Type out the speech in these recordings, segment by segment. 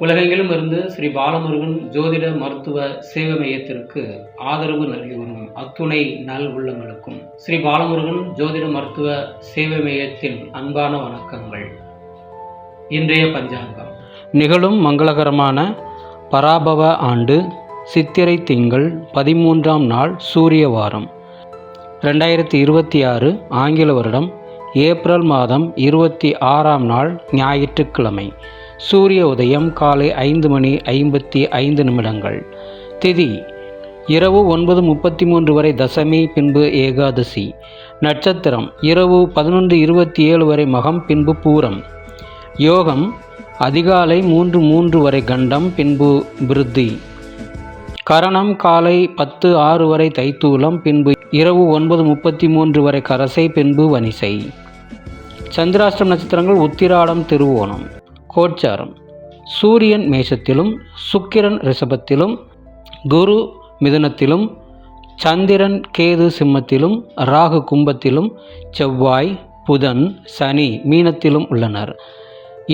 உலகெங்கிலும் இருந்து ஸ்ரீ பாலமுருகன் ஜோதிட மருத்துவ சேவை மையத்திற்கு ஆதரவு நல்கி வரும் அத்துணை நல் உள்ளங்களுக்கும் ஸ்ரீ பாலமுருகன் ஜோதிட மருத்துவ சேவை மையத்தின் அன்பான வணக்கங்கள். இன்றைய பஞ்சாங்கம் நிகழும் மங்களகரமான பராபவ ஆண்டு சித்திரை திங்கள் 13ஆம் நாள் சூரிய வாரம் 2026 ஆங்கில வருடம் ஏப்ரல் மாதம் 26ஆம் நாள் ஞாயிற்றுக்கிழமை. சூரிய உதயம் காலை 5:55. திதி இரவு 9:33 வரை தசமி, பின்பு ஏகாதசி. நட்சத்திரம் இரவு 11:27 வரை மகம், பின்பு பூரம். யோகம் அதிகாலை 3:03 வரை கண்டம், பின்பு விருத்தி. கரணம் காலை 10:06 வரை தைத்தூலம், பின்பு இரவு 9:33 வரை கரசை, பின்பு வனிசை. சந்திராஷ்டம நட்சத்திரங்கள் உத்திராடம், திருவோணம். கோச்சாரம் சூரியன் மேஷத்திலும், சுக்கிரன் ரிஷபத்திலும், குரு மிதுனத்திலும், சந்திரன் கேது சிம்மத்திலும், ராகு கும்பத்திலும், செவ்வாய் புதன் சனி மீனத்திலும் உள்ளனர்.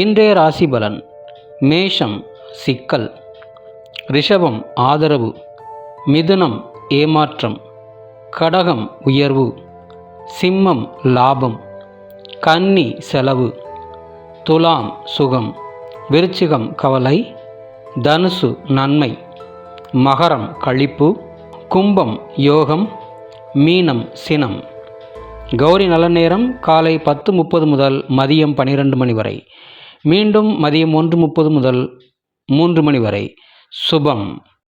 இன்றைய ராசி பலன்: மேஷம் சிக்கல், ரிஷபம் ஆதரவு, மிதுனம் ஏமாற்றம், கடகம் உயர்வு, சிம்மம் லாபம், கன்னி செலவு, துலாம் சுகம், விருச்சிகம் கவலை, தனுசு நன்மை, மகரம் களிப்பு, கும்பம் யோகம், மீனம் சினம். கௌரி நல்ல நேரம் காலை 10:30 முதல் மதியம் 12 மணி வரை, மீண்டும் மதியம் 1:30 முதல் 3 மணி வரை. சுபம்.